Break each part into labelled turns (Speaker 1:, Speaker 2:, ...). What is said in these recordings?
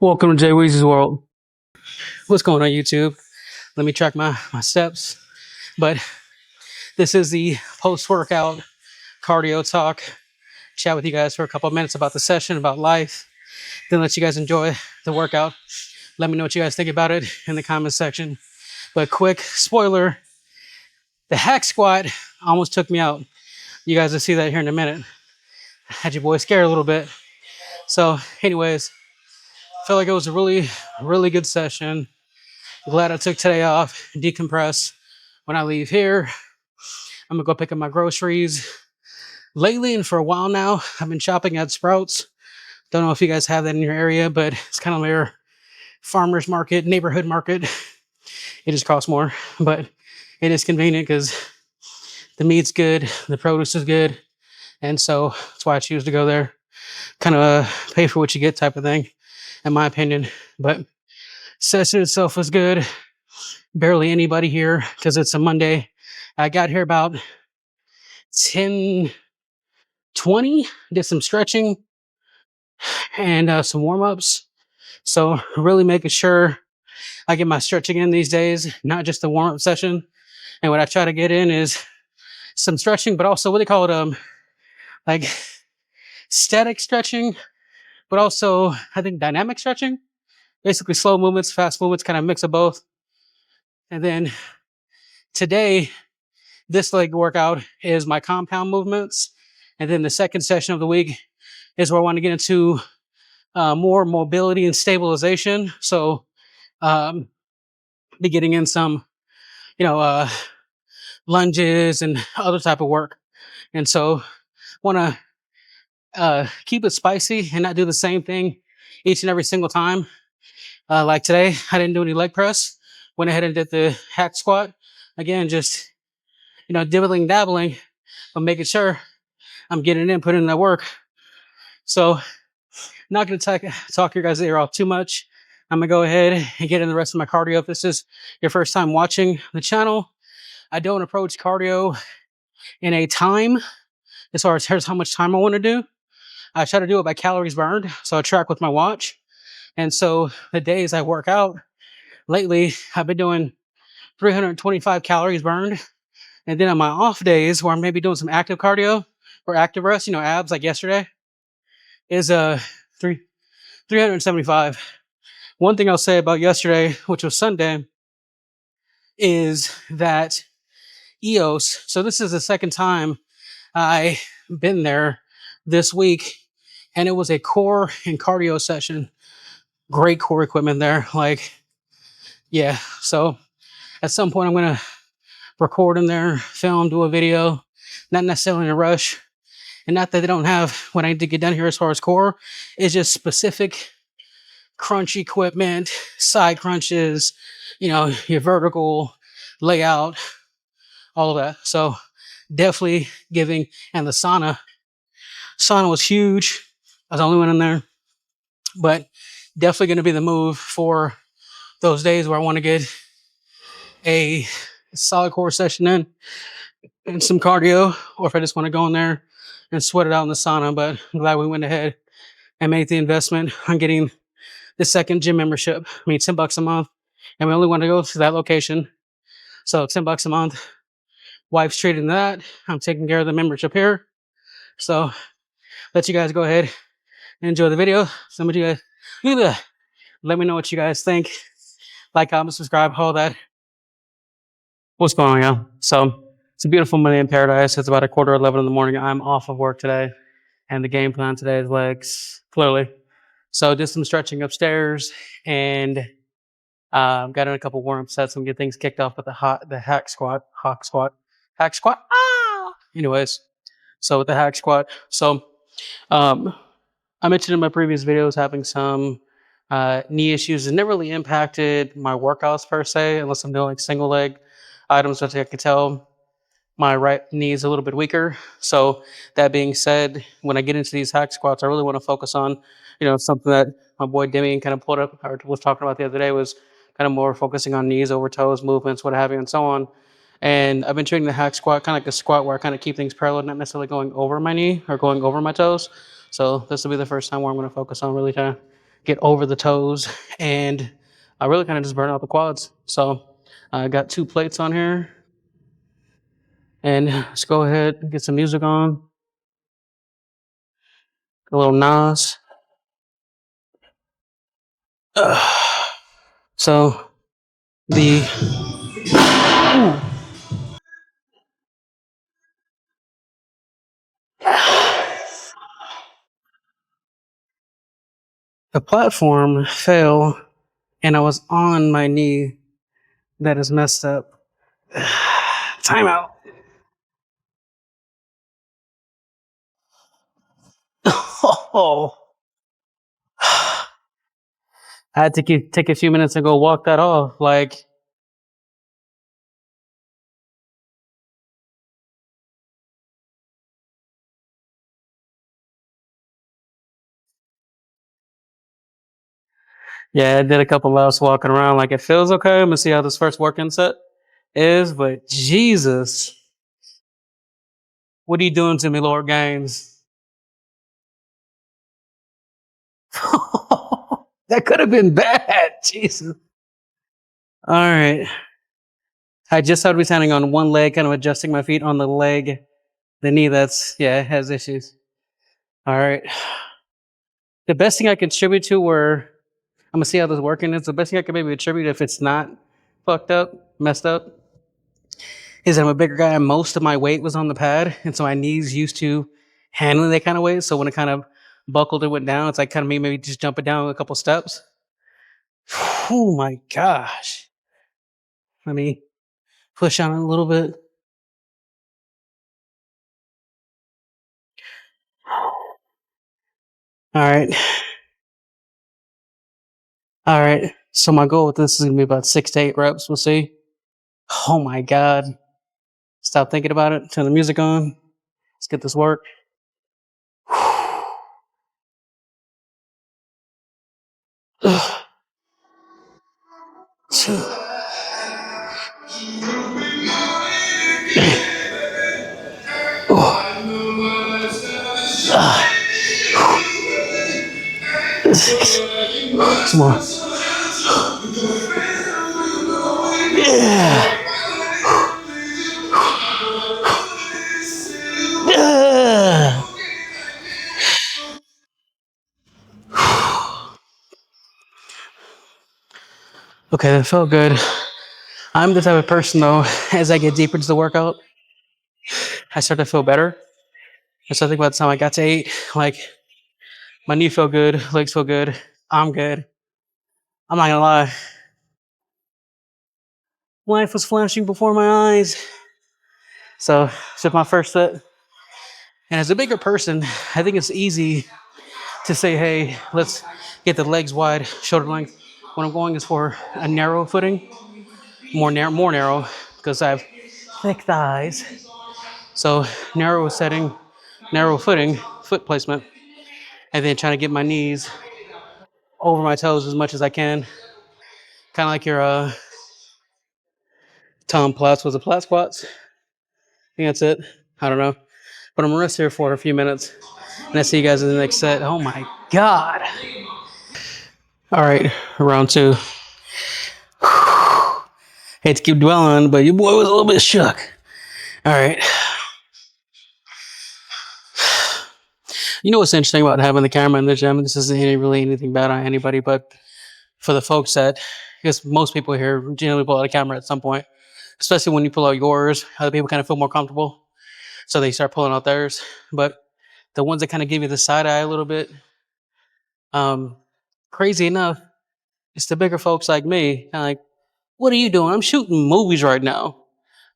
Speaker 1: Welcome to Jay Weezy's World. What's going on, YouTube? Let me track my steps. But this is the post-workout cardio talk. Chat with you guys for a couple of minutes about the session, about life. Then let you guys enjoy the workout. Let me know what you guys think about it in the comments section. But quick spoiler, the hack squat almost took me out. You guys will see that here in a minute. I had your boy scared a little bit. So anyways, felt like it was a really good session. Glad I took today off, decompress. When I leave here, I'm gonna go pick up my groceries. Lately and for a while now, I've been shopping at Sprouts. Don't know if you guys have that in your area, but it's kind of their farmer's market, neighborhood market. It just costs more, but it is convenient because the meat's good, the produce is good, and so that's why I choose to go there. Kind of pay for what you get type of thing, in my opinion. But session itself was good. Barely anybody here because it's a Monday. I got here about 10:20, did some stretching and some warm-ups. So really making sure I get my stretching in these days, not just the warm-up session. And what I try to get in is some stretching, but also what they call it, like static stretching, but also I think dynamic stretching. Basically slow movements, fast movements, kind of mix of both. And then today, this leg workout is my compound movements. And then the second session of the week is where I want to get into more mobility and stabilization. So be getting in some, lunges and other type of work. And so want to keep it spicy and not do the same thing each and every single time. Like today, I didn't do any leg press. Went ahead and did the hack squat. Again, just, dibbling, dabbling, but making sure I'm getting in, putting in that work. So not going to talk your guys' ear off too much. I'm going to go ahead and get in the rest of my cardio. If this is your first time watching the channel, I don't approach cardio in a time as far as here's how much time I want to do. I try to do it by calories burned. So I track with my watch. And so the days I work out lately, I've been doing 325 calories burned. And then on my off days where I'm maybe doing some active cardio or active rest, abs like yesterday, is 375. One thing I'll say about yesterday, which was Sunday, is that EOS, so this is the second time I've been there this week, and it was a core and cardio session. Great core equipment there. So at some point I'm going to record in there, film, do a video, not necessarily in a rush. And not that they don't have what I need to get done here as far as core. It's just specific crunch equipment, side crunches, your vertical layout, all of that. So definitely giving. And the sauna was huge. I was the only one in there. But definitely going to be the move for those days where I want to get a solid core session in and some cardio, or if I just want to go in there and sweat it out in the sauna. But I'm glad we went ahead and made the investment on getting the second gym membership. I mean, $10 a month, and we only want to go to that location. So $10 a month. Wife's treating that. I'm taking care of the membership here. So let you guys go ahead and enjoy the video. Some of you guys, let me know what you guys think. Like, comment, subscribe, all that. What's going on, y'all? So it's a beautiful Monday in paradise. It's about 11:15 in the morning. I'm off of work today, and the game plan today is legs, clearly. So did some stretching upstairs, and got in a couple warm-up sets and get things kicked off with the hack squat. Anyways, so with the hack squat. So I mentioned in my previous videos having some knee issues. It never really impacted my workouts per se, unless I'm doing like single leg items, which I can tell my right knee is a little bit weaker. So that being said, when I get into these hack squats, I really want to focus on, something that my boy Demian kind of pulled up or was talking about the other day, was kind of more focusing on knees over toes, movements, what have you, and so on. And I've been treating the hack squat kind of like a squat where I kind of keep things parallel, not necessarily going over my knee or going over my toes. So this will be the first time where I'm going to focus on really kind of get over the toes, and I really kind of just burn out the quads. So I got 2 plates on here, and let's go ahead and get some music on. A little Nas. So the the platform fell, and I was on my knee. That is messed up. Timeout. Oh. I had to take a few minutes and go walk that off. Like, yeah, I did a couple laps walking around. Like, it feels okay. I'm gonna see how this first working set is, but Jesus, what are you doing to me, Lord Gaines? That could have been bad. Jesus. All right. I just started standing on one leg, kind of adjusting my feet on the leg. The knee that's, yeah, it has issues. All right. The best thing I can attribute to where I'm gonna see how this working is. The best thing I can maybe attribute if it's not fucked up, messed up, is I'm a bigger guy and most of my weight was on the pad. And so my knees used to handling that kind of weight. So when it kind of buckled and went down, it's like kind of me maybe just jumping down a couple steps. Oh my gosh. Let me push on it a little bit. All right. All right. So my goal with this is gonna be about 6 to 8 reps. We'll see. Oh my God. Stop thinking about it. Turn the music on. Let's get this work. Come on. Yeah. Yeah. Okay, that felt good. I'm the type of person though, as I get deeper into the workout, I start to feel better. And so I think by the time I got to 8, like my knee felt good, legs feel good, I'm good. I'm not gonna lie. Life was flashing before my eyes. So it's my first set. And as a bigger person, I think it's easy to say, hey, let's get the legs wide, shoulder length. What I'm going is for a narrow footing, more narrow, because I have thick thighs. So narrow setting, narrow footing, foot placement, and then trying to get my knees over my toes as much as I can. Kind of like your Tom Platz. Was it Platz squats? I think that's it. I don't know. But I'm gonna rest here for a few minutes, and I see you guys in the next set. Oh my God. All right, round 2. Hate to keep dwelling, but your boy was a little bit shook. All right. You know what's interesting about having the camera in the gym? This isn't really anything bad on anybody, but for the folks that, because most people here generally pull out a camera at some point, especially when you pull out yours, other people kind of feel more comfortable. So they start pulling out theirs. But the ones that kind of give you the side eye a little bit, crazy enough, it's the bigger folks like me, kind of like, what are you doing? I'm shooting movies right now.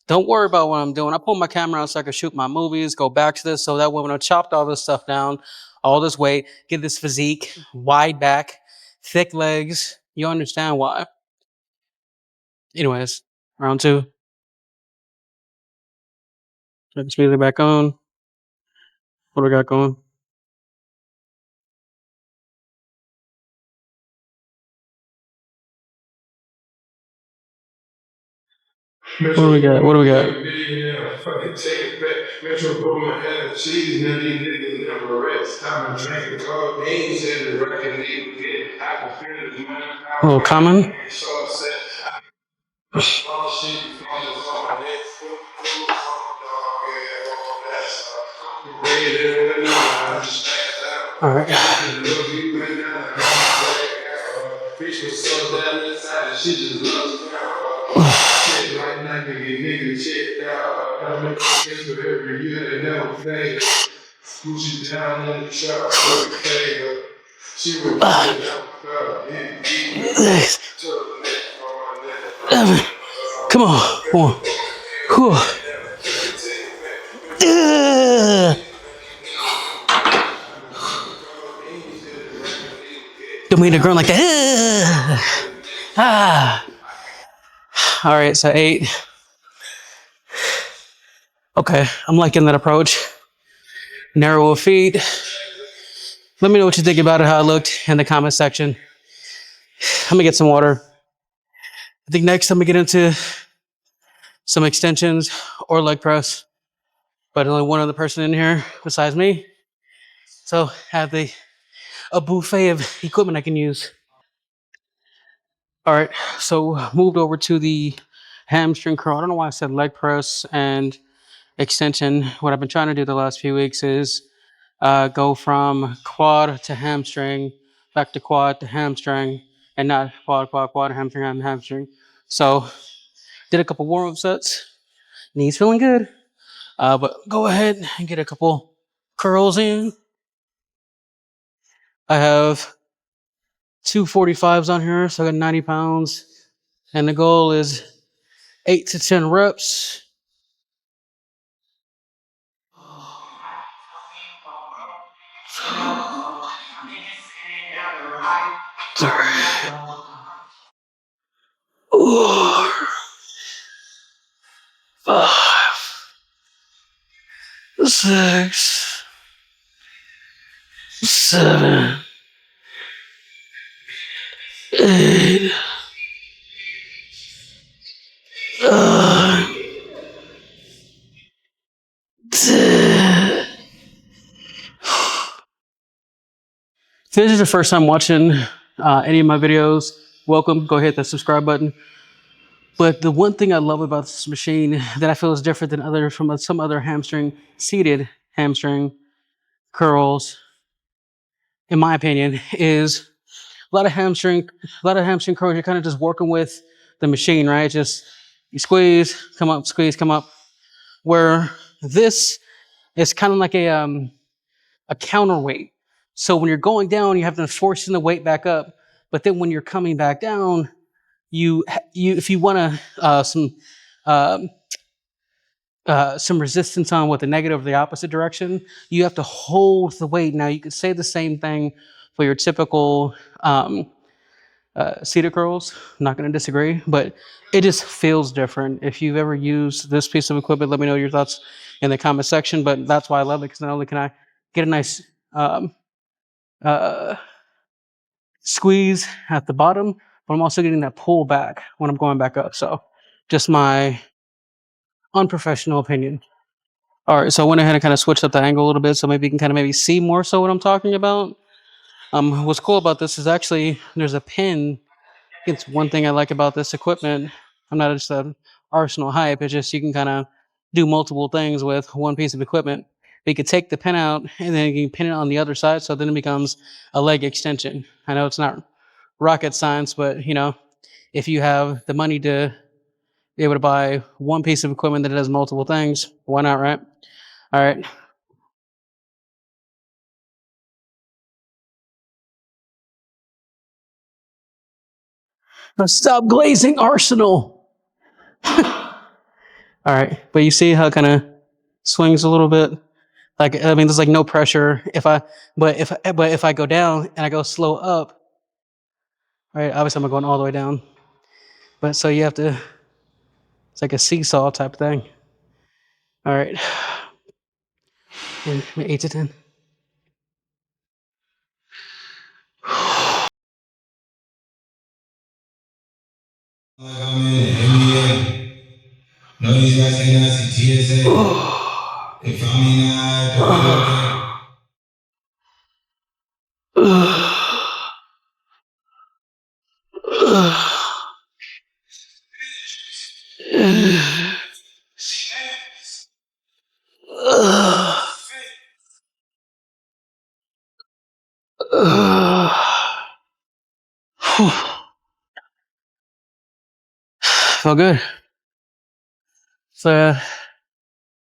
Speaker 1: Don't worry about what I'm doing. I pull my camera out so I can shoot my movies, go back to this, so that way when I chopped all this stuff down, all this weight, get this physique, wide back, thick legs, you understand why. Anyways, round 2. Turn this music back on. What do we got going? What do we got? What do we got?
Speaker 2: Metro Boomin had a cheese, and these niggas never rest. Time to drink cold beans and the record nigga get. I can feel the money.
Speaker 1: A little common.
Speaker 2: So upset. All shit on the phone.
Speaker 1: All right.
Speaker 2: Bitch was so down inside, she just loves me. Shit like nigga, shit down. I make shit for every year and never fade. Gucci down in the shop, okay. She would
Speaker 1: Come on, come on. Whew. Don't mean to grunt like that. Ah. All right, so 8. Okay, I'm liking that approach. Narrow feet. Let me know what you think about it, how it looked in the comment section. I'm gonna get some water. I think next I'm gonna get into some extensions or leg press, but only one other person in here besides me. So I have a buffet of equipment I can use. All right, so moved over to the hamstring curl. I don't know why I said leg press and extension. What I've been trying to do the last few weeks is go from quad to hamstring, back to quad to hamstring, and not quad, hamstring, hamstring. So did a couple warm-up sets. Knees feeling good. But go ahead and get a couple curls in. I have 245s on here, so I got 90 pounds. And the goal is 8 to 10 reps. Four, 5, 6, 7, 8, 9, 10. If this is your first time watching any of my videos, welcome. Go hit that subscribe button. But the one thing I love about this machine that I feel is different than from some other seated hamstring curls, in my opinion, is a lot of hamstring curls. You're kind of just working with the machine, right? Just you squeeze, come up, squeeze, come up. Where this is kind of like a counterweight. So when you're going down, you have to forcing the weight back up. But then when you're coming back down, you if you want some resistance on what the negative or the opposite direction, you have to hold the weight. Now you could say the same thing for your typical seated curls. I'm not going to disagree, but it just feels different. If you've ever used this piece of equipment, let me know your thoughts in the comment section. But that's why I love it, because not only can I get a nice uh, squeeze at the bottom, but I'm also getting that pull back when I'm going back up. So just my unprofessional opinion. All right, so I went ahead and kind of switched up the angle a little bit, so maybe you can kind of maybe see more so what I'm talking about. What's cool about this is actually there's a pin. It's one thing I like about this equipment. I'm not just an Arsenal hype. It's just you can kind of do multiple things with one piece of equipment. But you could take the pin out and then you can pin it on the other side, so then it becomes a leg extension. I know it's not rocket science, but if you have the money to be able to buy one piece of equipment that does multiple things, why not, right? All right. Now stop glazing Arsenal. All right, but you see how it kind of swings a little bit. Like, I mean, there's like no pressure. But if I go down and I go slow up, right? Obviously, I'm going all the way down. But so you have to. It's like a seesaw type thing. All right, and 8 to 10.
Speaker 2: I'm in the NBA. No, these guys cannot see TSA. If
Speaker 1: Felt good. So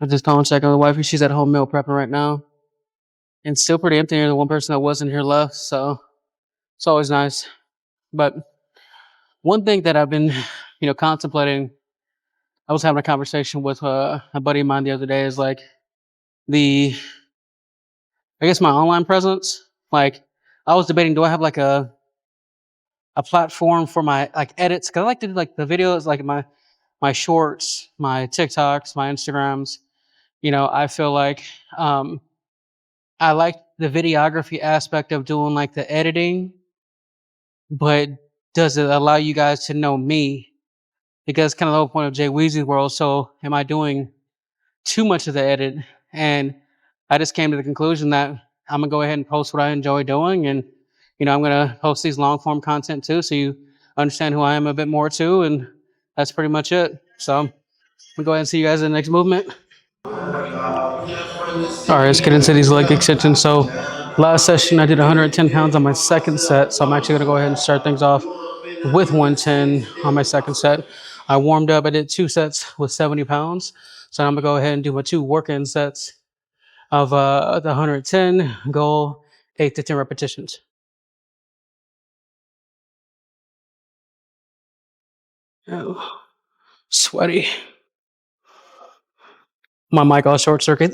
Speaker 1: I just called and check on the wife. She's at home meal prepping right now, and still pretty empty here. The one person that wasn't here left, so it's always nice. But one thing that I've been, contemplating. I was having a conversation with a buddy of mine the other day. Is like the, I guess my online presence. Like I was debating, do I have like a platform for my like edits? Cause I like to do like the videos, like my shorts, my TikToks, my Instagrams. I feel like um, I like the videography aspect of doing like the editing, but does it allow you guys to know me? Because kind of the whole point of Jay Weezy's world. So am I doing too much of the edit? And I just came to the conclusion that I'm gonna go ahead and post what I enjoy doing, and I'm gonna post these long form content too, so you understand who I am a bit more too, and that's pretty much it. So I'm gonna go ahead and see you guys in the next movement. All right, let's get into these leg extensions. So last session I did 110 pounds on my second set, so I'm actually gonna go ahead and start things off with 110 on my second set. I warmed up. I did 2 sets with 70 pounds, so I'm gonna go ahead and do my 2 work-in sets of the 110 goal, 8 to 10 repetitions. Oh, sweaty. My mic all short circuit.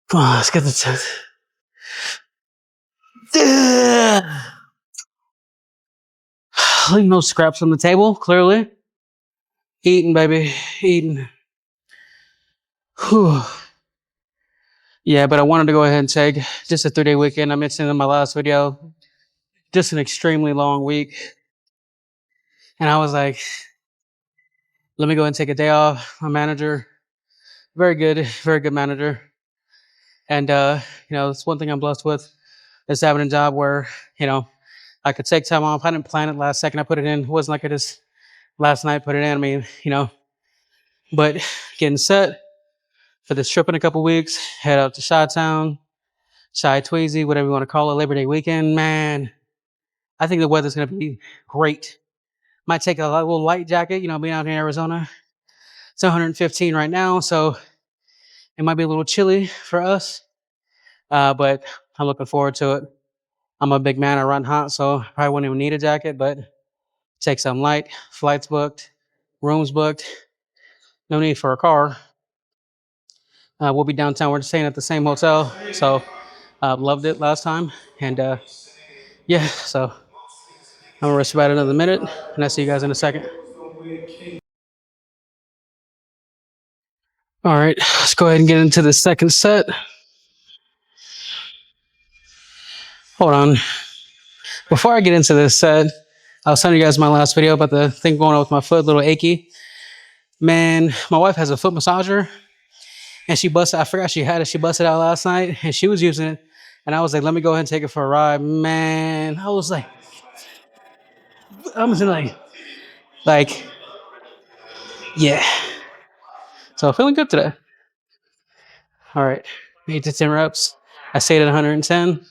Speaker 1: Come on, let's get the 10th. Leave no scraps on the table, clearly. Eating, baby, eating. Whew. Yeah, but I wanted to go ahead and take just a 3-day weekend. I mentioned in my last video, just an extremely long week. And I was like, let me go and take a day off. My manager, very good manager. And, it's one thing I'm blessed with is having a job where, I could take time off. I didn't plan it last second. I put it in. It wasn't like I just last night put it in. I mean, but getting set for this trip in a couple weeks, head out to Chi-Town, Chi-Tweezy, whatever you want to call it, Labor Day weekend. Man, I think the weather's going to be great. Might take a little light jacket, being out in Arizona. It's 115 right now, so it might be a little chilly for us, but I'm looking forward to it. I'm a big man. I run hot, so I probably wouldn't even need a jacket, but take something light. Flights booked, rooms booked. No need for a car. We'll be downtown. We're staying at the same hotel, so loved it last time. And yeah, so I'm gonna rest about another minute, and I'll see you guys in a second. All right, let's go ahead and get into the second set. Hold on. Before I get into this set, I was telling you guys my last video about the thing going on with my foot, a little achy. Man, my wife has a foot massager, and she busted. I forgot she had it. She busted out last night, and she was using it. And I was like, let me go ahead and take it for a ride. Man, I was like, yeah. So feeling good today. All right, 8 to 10 reps. I stayed at 110.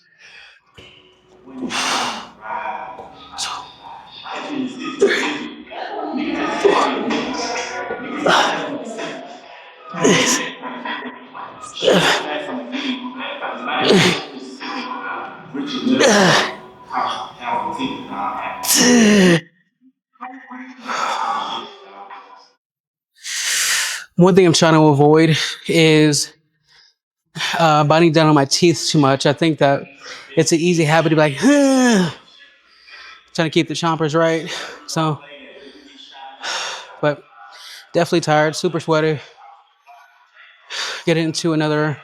Speaker 1: One thing I'm trying to avoid is biting down on my teeth too much. I think that it's an easy habit to be like, trying to keep the chompers right. So, but definitely tired, super sweaty. Get into another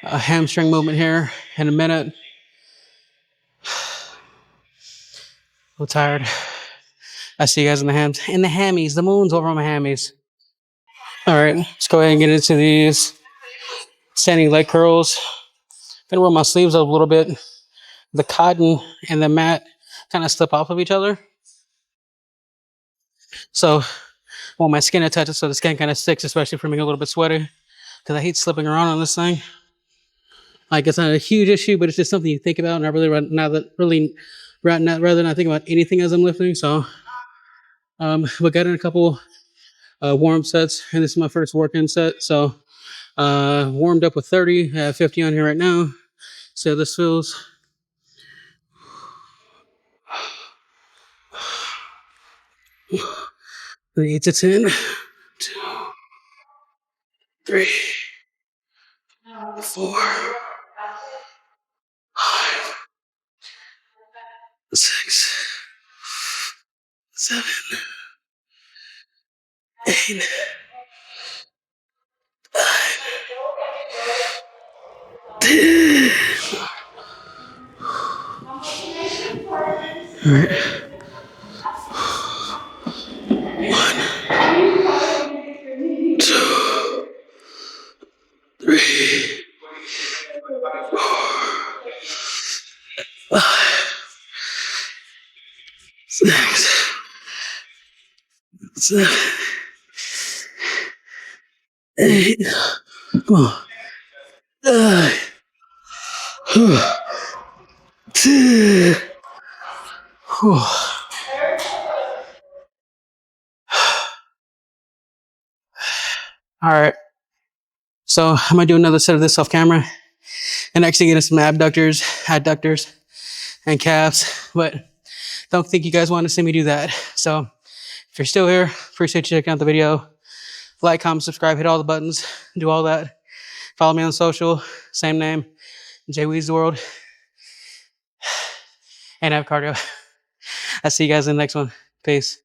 Speaker 1: hamstring movement here in a minute. A little tired. I see you guys in the hammies. The moon's over on my hammies. All right, let's go ahead and get into these standing leg curls. I'm gonna roll my sleeves up a little bit. The cotton and the mat kind of slip off of each other. So, well, my skin attaches, so the skin kind of sticks, especially for me a little bit sweaty, because I hate slipping around on this thing. Like, it's not a huge issue, but it's just something you think about, and I really rather than not think about anything as I'm lifting. So, we got in a couple warm sets, and this is my first work-in set. So, warmed up with 30, I have 50 on here right now. So this feels 8 to 10, 2, 3, 4, 5, 6, 7, 8, 9, 10. All right. 1, 2, 3, 4, 5, 6, 7, 8. Come on. 9, 10. Whew. All right. So I'm gonna do another set of this off camera and actually get into some abductors, adductors, and calves. But don't think you guys want to see me do that. So if you're still here, appreciate you checking out the video. Like, comment, subscribe, hit all the buttons, do all that. Follow me on social, same name, Jay Weeds World, and have cardio. I'll see you guys in the next one. Peace.